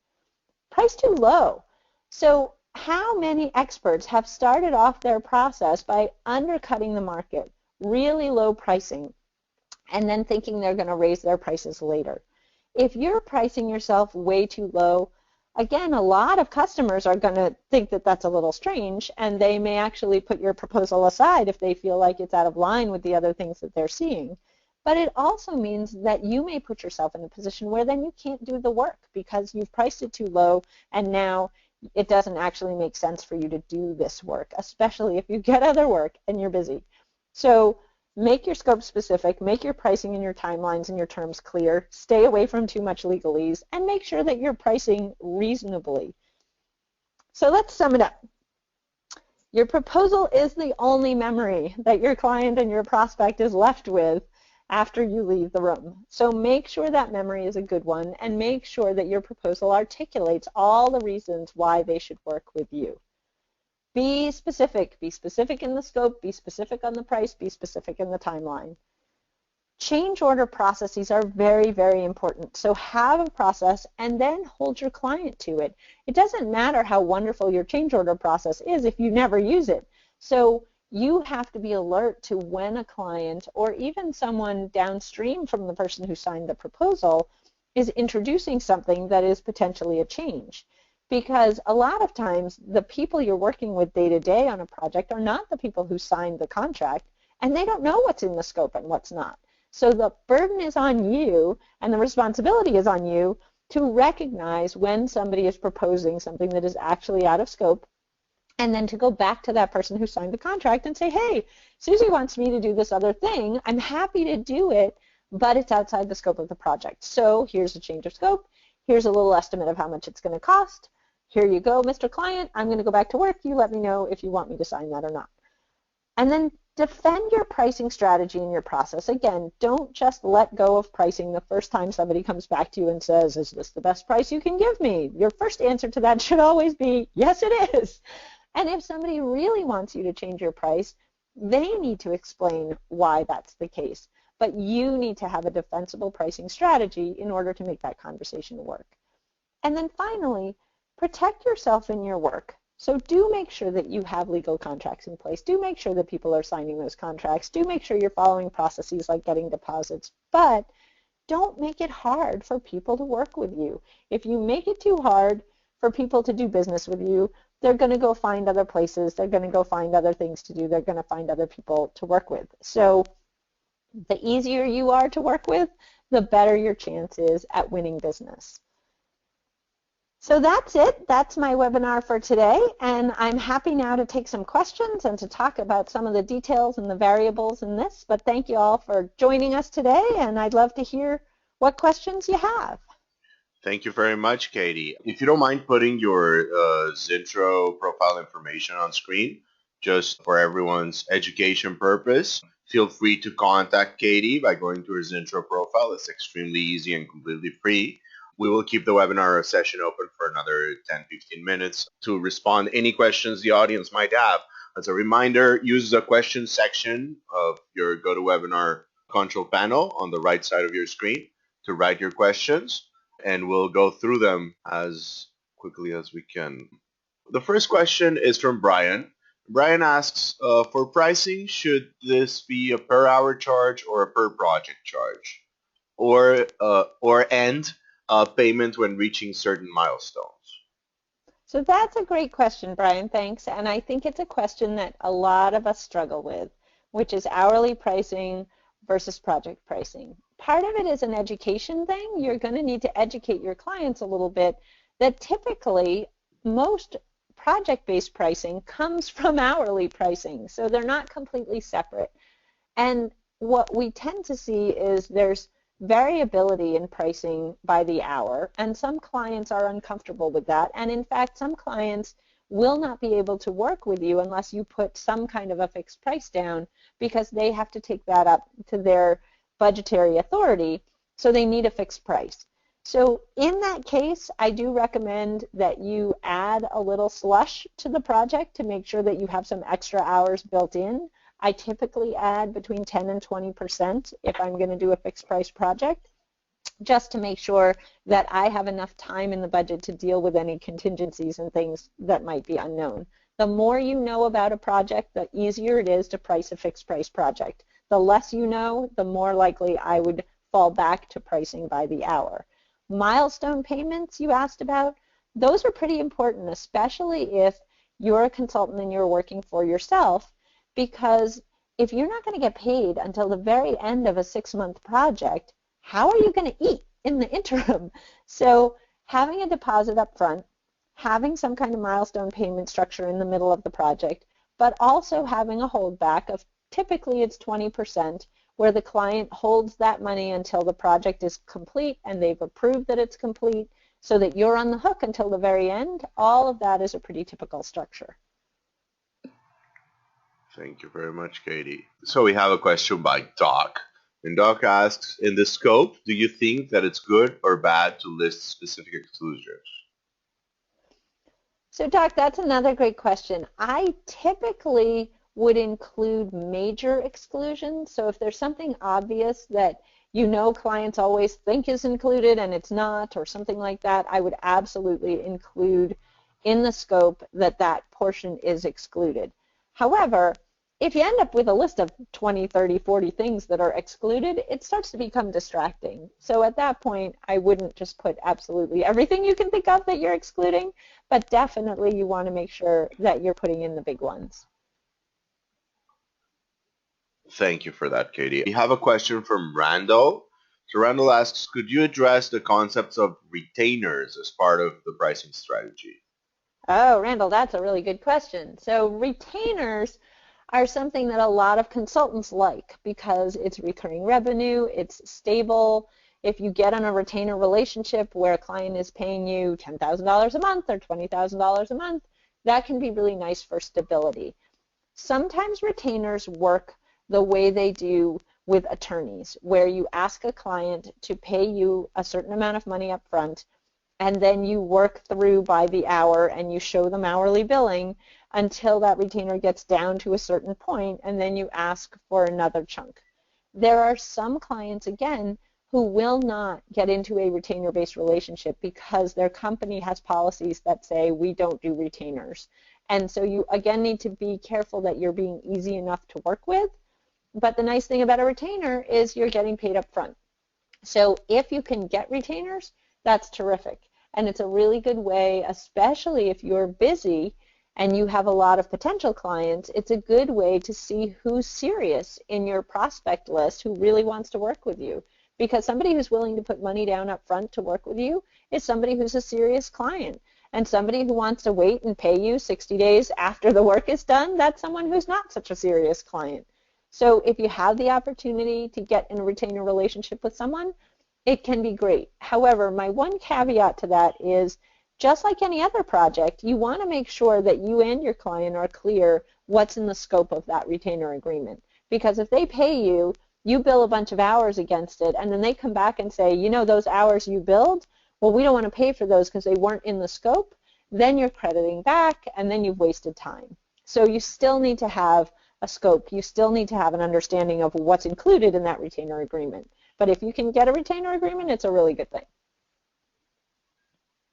Speaker 2: Price too low. So how many experts have started off their process by undercutting the market, really low pricing, and then thinking they're going to raise their prices later? If you're pricing yourself way too low, again, a lot of customers are going to think that that's a little strange, and they may actually put your proposal aside if they feel like it's out of line with the other things that they're seeing. But it also means that you may put yourself in a position where then you can't do the work because you've priced it too low, and now it doesn't actually make sense for you to do this work, especially if you get other work and you're busy. So make your scope specific, make your pricing and your timelines and your terms clear, stay away from too much legalese, and make sure that you're pricing reasonably. So let's sum it up. Your proposal is the only memory that your client and your prospect is left with after you leave the room. So make sure that memory is a good one, and make sure that your proposal articulates all the reasons why they should work with you. Be specific. Be specific in the scope, be specific on the price, be specific in the timeline. Change order processes are very, very important. So have a process and then hold your client to it. It doesn't matter how wonderful your change order process is if you never use it. So you have to be alert to when a client or even someone downstream from the person who signed the proposal is introducing something that is potentially a change. Because a lot of times the people you're working with day to day on a project are not the people who signed the contract, and they don't know what's in the scope and what's not. So the burden is on you and the responsibility is on you to recognize when somebody is proposing something that is actually out of scope, and then to go back to that person who signed the contract and say, hey, Susie wants me to do this other thing. I'm happy to do it, but it's outside the scope of the project. So here's a change of scope. Here's a little estimate of how much it's going to cost. Here you go, Mr. Client. I'm going to go back to work. You let me know if you want me to sign that or not. And then defend your pricing strategy in your process. Again, don't just let go of pricing the first time somebody comes back to you and says, is this the best price you can give me? Your first answer to that should always be, yes, it is. And if somebody really wants you to change your price, they need to explain why that's the case. But you need to have a defensible pricing strategy in order to make that conversation work. And then finally, protect yourself in your work. So do make sure that you have legal contracts in place. Do make sure that people are signing those contracts. Do make sure you're following processes like getting deposits. But don't make it hard for people to work with you. If you make it too hard for people to do business with you, they're going to go find other places. They're going to go find other things to do. They're going to find other people to work with. So the easier you are to work with, the better your chance is at winning business. So that's it. That's my webinar for today, and I'm happy now to take some questions and to talk about some of the details and the variables in this, but thank you all for joining us today, and I'd love to hear what questions you have.
Speaker 1: Thank you very much, Katy. If you don't mind putting your Zintro profile information on screen, just for everyone's education purpose, feel free to contact Katy by going to her Zintro profile. It's extremely easy and completely free. We will keep the webinar session open for another 10-15 minutes to respond to any questions the audience might have. As a reminder, use the questions section of your GoToWebinar control panel on the right side of your screen to write your questions, and we'll go through them as quickly as we can. The first question is from Brian. Brian asks, for pricing, should this be a per hour charge or a per project charge? Or payment when reaching certain milestones?
Speaker 2: So that's a great question, Brian. Thanks. And I think it's a question that a lot of us struggle with, which is hourly pricing versus project pricing. Part of it is an education thing. You're going to need to educate your clients a little bit that typically most project-based pricing comes from hourly pricing. So they're not completely separate. And what we tend to see is there's variability in pricing by the hour, and some clients are uncomfortable with that. And in fact, some clients will not be able to work with you unless you put some kind of a fixed price down, because they have to take that up to their budgetary authority, so they need a fixed price. So in that case, I do recommend that you add a little slush to the project to make sure that you have some extra hours built in. I typically add between 10 and 20% if I'm going to do a fixed price project, just to make sure that I have enough time in the budget to deal with any contingencies and things that might be unknown. The more you know about a project, the easier it is to price a fixed price project. The less you know, the more likely I would fall back to pricing by the hour. Milestone payments you asked about, those are pretty important, especially if you're a consultant and you're working for yourself, because if you're not going to get paid until the very end of a 6-month project, how are you going to eat in the interim? So having a deposit up front, having some kind of milestone payment structure in the middle of the project, but also having a holdback of, typically it's 20%, where the client holds that money until the project is complete and they've approved that it's complete, so that you're on the hook until the very end. All of that is a pretty typical structure.
Speaker 1: Thank you very much, Katie. So we have a question by Doc. And Doc asks, in the scope, do you think that it's good or bad to list specific exclusions?
Speaker 2: So Doc, that's another great question. I typically would include major exclusions. So if there's something obvious that you know clients always think is included and it's not, or something like that, I would absolutely include in the scope that that portion is excluded. However, if you end up with a list of 20, 30, 40 things that are excluded, it starts to become distracting. So at that point, I wouldn't just put absolutely everything you can think of that you're excluding, but definitely you want to make sure that you're putting in the big ones.
Speaker 1: Thank you for that, Katie. We have a question from Randall. So Randall asks, could you address the concepts of retainers as part of the pricing strategy?
Speaker 2: Oh, Randall, that's a really good question. So retainers are something that a lot of consultants like because it's recurring revenue, it's stable. If you get on a retainer relationship where a client is paying you $10,000 a month or $20,000 a month, that can be really nice for stability. Sometimes retainers work the way they do with attorneys, where you ask a client to pay you a certain amount of money up front, and then you work through by the hour and you show them hourly billing until that retainer gets down to a certain point, and then you ask for another chunk. There are some clients, again, who will not get into a retainer-based relationship because their company has policies that say we don't do retainers. And so you, again, need to be careful that you're being easy enough to work with. But the nice thing about a retainer is you're getting paid up front. So if you can get retainers, that's terrific. And it's a really good way, especially if you're busy and you have a lot of potential clients, it's a good way to see who's serious in your prospect list, who really wants to work with you. Because somebody who's willing to put money down up front to work with you is somebody who's a serious client. And somebody who wants to wait and pay you 60 days after the work is done, that's someone who's not such a serious client. So if you have the opportunity to get in a retainer relationship with someone, it can be great. However, my one caveat to that is, just like any other project, you want to make sure that you and your client are clear what's in the scope of that retainer agreement. Because if they pay you, you bill a bunch of hours against it, and then they come back and say, you know, those hours you billed, well, we don't want to pay for those because they weren't in the scope, then you're crediting back, and then you've wasted time. So you still need to have a scope. You still need to have an understanding of what's included in that retainer agreement. But if you can get a retainer agreement, it's a really good thing.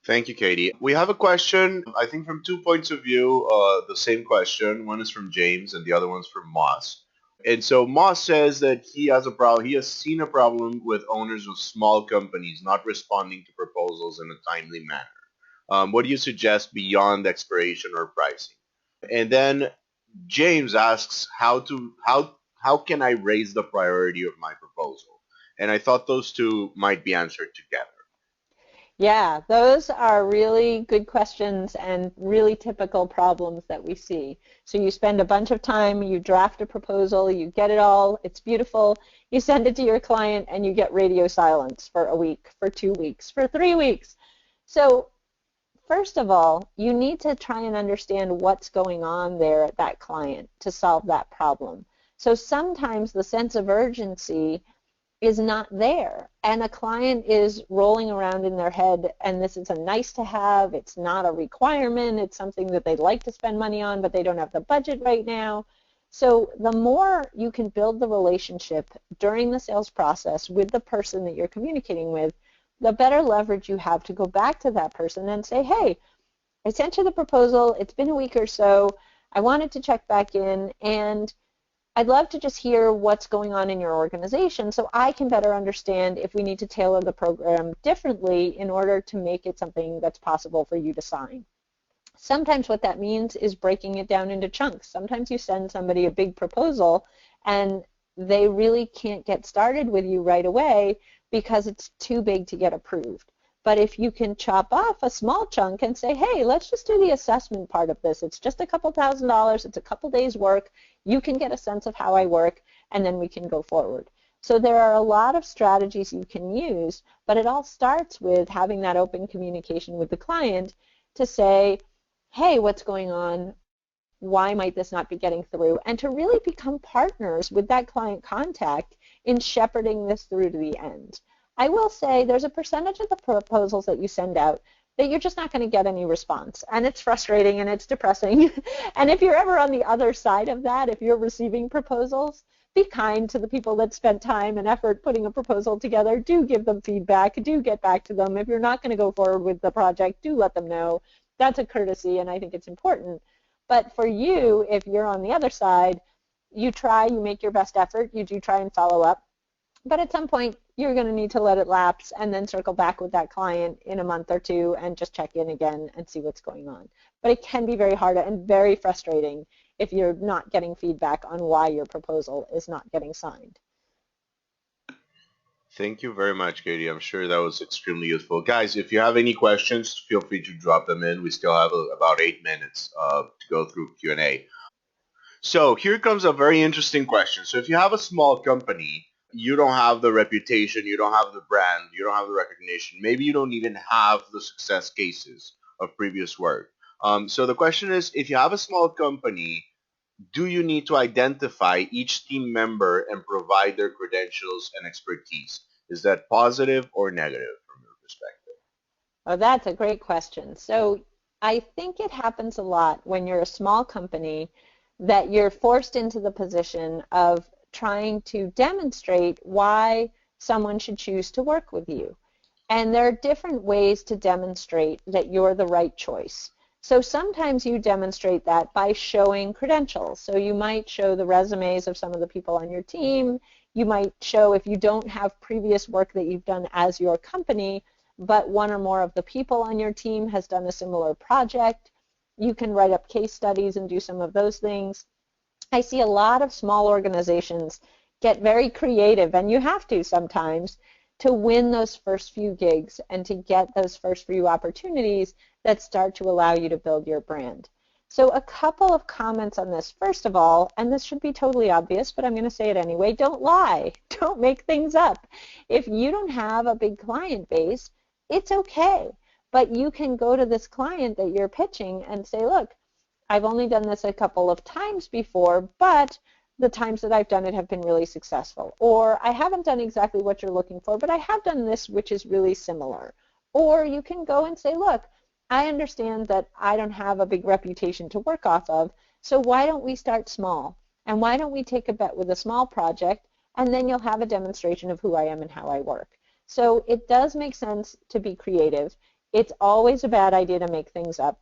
Speaker 1: Thank you, Katie. We have a question, I think from 2 points of view, the same question. One is from James and the other one's from Moss. And so Moss says that he has a problem. He has seen a problem with owners of small companies not responding to proposals in a timely manner. What do you suggest beyond expiration or pricing? And then James asks, how can I raise the priority of my proposal? And I thought those two might be answered together.
Speaker 2: Yeah, those are really good questions and really typical problems that we see. So you spend a bunch of time, you draft a proposal, you get it all, it's beautiful, you send it to your client, and you get radio silence for a week, for 2 weeks, for 3 weeks. So first of all, you need to try and understand what's going on there at that client to solve that problem. So sometimes the sense of urgency is not there, and a client is rolling around in their head, and this is a nice to have, it's not a requirement, it's something that they'd like to spend money on, but they don't have the budget right now. So the more you can build the relationship during the sales process with the person that you're communicating with, the better leverage you have to go back to that person and say, hey, I sent you the proposal, it's been a week or so, I wanted to check back in, and I'd love to just hear what's going on in your organization so I can better understand if we need to tailor the program differently in order to make it something that's possible for you to sign. Sometimes what that means is breaking it down into chunks. Sometimes you send somebody a big proposal and they really can't get started with you right away because it's too big to get approved. But if you can chop off a small chunk and say, hey, let's just do the assessment part of this. It's just a couple $1,000s. It's a couple days work. You can get a sense of how I work, and then we can go forward. So there are a lot of strategies you can use, but it all starts with having that open communication with the client to say, hey, what's going on? Why might this not be getting through? And to really become partners with that client contact in shepherding this through to the end. I will say there's a percentage of the proposals that you send out that you're just not going to get any response. And it's frustrating and it's depressing. And if you're ever on the other side of that, if you're receiving proposals, be kind to the people that spent time and effort putting a proposal together. Do give them feedback. Do get back to them. If you're not going to go forward with the project, do let them know. That's a courtesy, and I think it's important. But for you, if you're on the other side, you try, you make your best effort, you do try and follow up. But at some point, you're going to need to let it lapse and then circle back with that client in a month or two and just check in again and see what's going on. But it can be very hard and very frustrating if you're not getting feedback on why your proposal is not getting signed.
Speaker 1: Thank you very much, Katie. I'm sure that was extremely useful. Guys, if you have any questions, feel free to drop them in. We still have about 8 minutes to go through Q&A. So here comes a very interesting question. So if you have a small company, you don't have the reputation, you don't have the brand, you don't have the recognition, maybe you don't even have the success cases of previous work. So the question is, if you have a small company, do you need to identify each team member and provide their credentials and expertise? Is that positive or negative from your perspective?
Speaker 2: Oh, that's a great question. So I think it happens a lot when you're a small company that you're forced into the position of trying to demonstrate why someone should choose to work with you. And there are different ways to demonstrate that you're the right choice. So sometimes you demonstrate that by showing credentials. So you might show the resumes of some of the people on your team. You might show, if you don't have previous work that you've done as your company, but one or more of the people on your team has done a similar project. You can write up case studies and do some of those things. I see a lot of small organizations get very creative, and you have to sometimes, to win those first few gigs and to get those first few opportunities that start to allow you to build your brand. So a couple of comments on this. First of all, and this should be totally obvious, but I'm going to say it anyway, don't lie. Don't make things up. If you don't have a big client base, it's okay. But you can go to this client that you're pitching and say, look, I've only done this a couple of times before, but the times that I've done it have been really successful. Or I haven't done exactly what you're looking for, but I have done this which is really similar. Or you can go and say, look, I understand that I don't have a big reputation to work off of, so why don't we start small? And why don't we take a bet with a small project, and then you'll have a demonstration of who I am and how I work. So it does make sense to be creative. It's always a bad idea to make things up.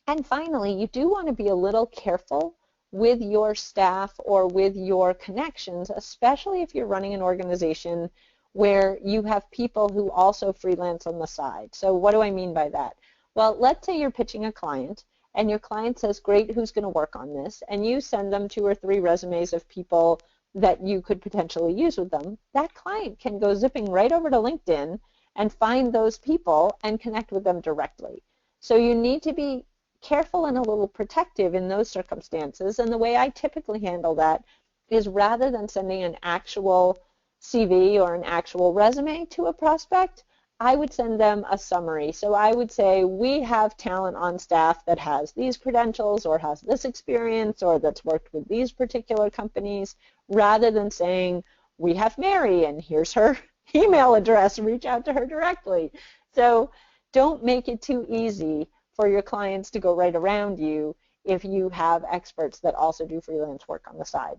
Speaker 2: And finally, you do want to be a little careful with your staff or with your connections, especially if you're running an organization where you have people who also freelance on the side. So what do I mean by that? Well, let's say you're pitching a client, and your client says, great, who's going to work on this? And you send them 2 or 3 resumes of people that you could potentially use with them. That client can go zipping right over to LinkedIn and find those people and connect with them directly. So you need to be careful and a little protective in those circumstances. And the way I typically handle that is, rather than sending an actual CV or an actual resume to a prospect, I would send them a summary. So I would say, we have talent on staff that has these credentials or has this experience or that's worked with these particular companies, rather than saying, we have Mary and here's her email address, reach out to her directly. So don't make it too easy for your clients to go right around you if you have experts that also do freelance work on the side.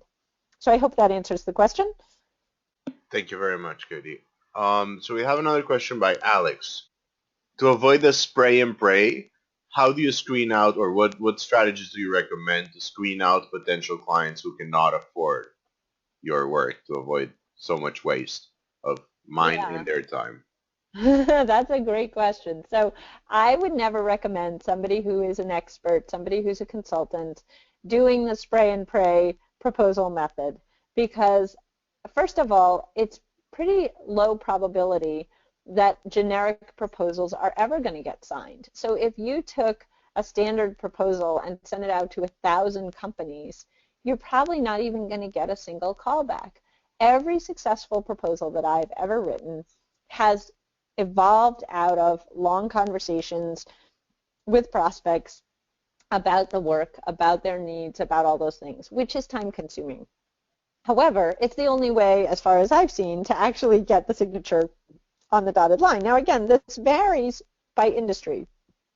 Speaker 2: So I hope that answers the question.
Speaker 1: Thank you very much, Katie. So we have another question by Alex. To avoid the spray and pray, how do you screen out, or what strategies do you recommend to screen out potential clients who cannot afford your work, to avoid so much waste of mine
Speaker 2: Yeah.
Speaker 1: and their time?
Speaker 2: That's a great question. So I would never recommend somebody who is an expert, somebody who's a consultant, doing the spray and pray proposal method, because first of all, it's pretty low probability that generic proposals are ever going to get signed. So if you took a standard proposal and sent it out to 1,000 companies, you're probably not even going to get a single callback. Every successful proposal that I've ever written has evolved out of long conversations with prospects about the work, about their needs, about all those things, which is time consuming. However, it's the only way, as far as I've seen, to actually get the signature on the dotted line. Now again, this varies by industry.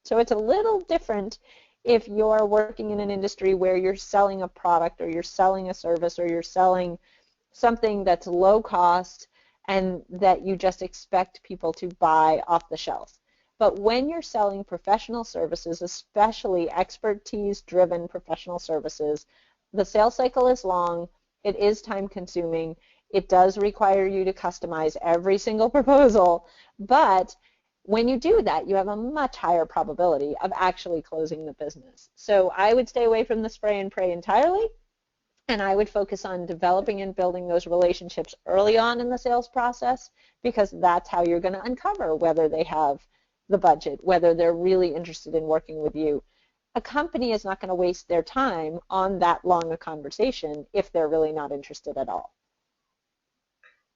Speaker 2: So it's a little different if you're working in an industry where you're selling a product or you're selling a service or you're selling something that's low cost and that you just expect people to buy off the shelf. But when you're selling professional services, especially expertise-driven professional services, the sales cycle is long, it is time consuming, it does require you to customize every single proposal, but when you do that, you have a much higher probability of actually closing the business. So I would stay away from the spray and pray entirely, and I would focus on developing and building those relationships early on in the sales process, because that's how you're going to uncover whether they have the budget, whether they're really interested in working with you. A company is not going to waste their time on that long a conversation if they're really not interested at all.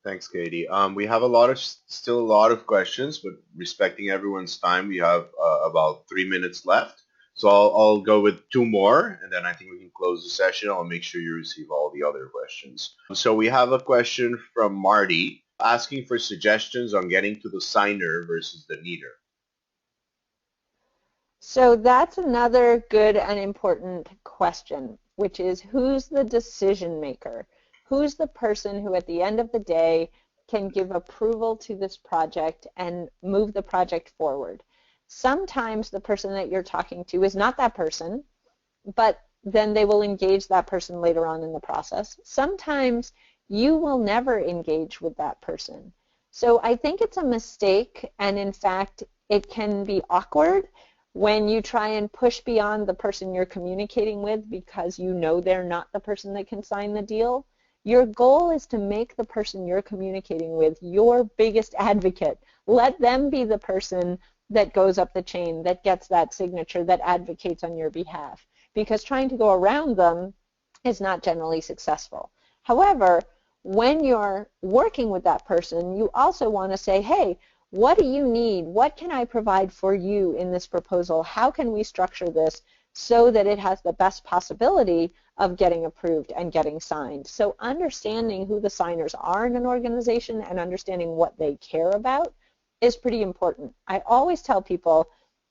Speaker 1: Thanks, Katie. We have still a lot of questions, but respecting everyone's time, we have about 3 minutes left. So I'll go with two more, and then I think we can close the session. I'll make sure you receive all the other questions. So we have a question from Marty asking for suggestions on getting to the signer versus the needer.
Speaker 2: So that's another good and important question, which is, who's the decision maker? Who's the person who at the end of the day can give approval to this project and move the project forward? Sometimes the person that you're talking to is not that person, but then they will engage that person later on in the process. Sometimes you will never engage with that person. So I think it's a mistake, and in fact, it can be awkward when you try and push beyond the person you're communicating with because you know they're not the person that can sign the deal. Your goal is to make the person you're communicating with your biggest advocate. Let them be the person that goes up the chain, that gets that signature, that advocates on your behalf, because trying to go around them is not generally successful. However, when you're working with that person, you also want to say, hey, what do you need? What can I provide for you in this proposal? How can we structure this so that it has the best possibility of getting approved and getting signed? So understanding who the signers are in an organization and understanding what they care about is pretty important. I always tell people,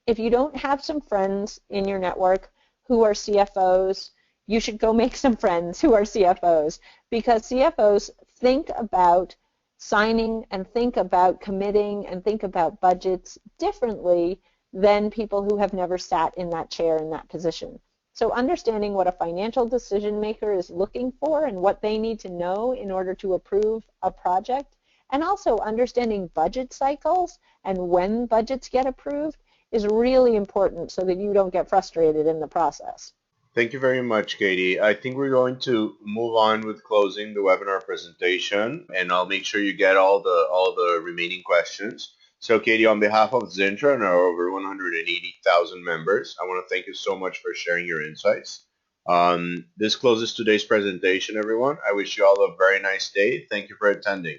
Speaker 2: if you don't have some friends in your network who are CFOs, you should go make some friends who are CFOs, because CFOs think about signing and think about committing and think about budgets differently than people who have never sat in that chair in that position. So understanding what a financial decision maker is looking for and what they need to know in order to approve a project, and also understanding budget cycles and when budgets get approved, is really important so that you don't get frustrated in the process.
Speaker 1: Thank you very much, Katie. I think we're going to move on with closing the webinar presentation, and I'll make sure you get all the remaining questions. So, Katie, on behalf of Zintro and our over 180,000 members, I want to thank you so much for sharing your insights. This closes today's presentation, everyone. I wish you all a very nice day. Thank you for attending.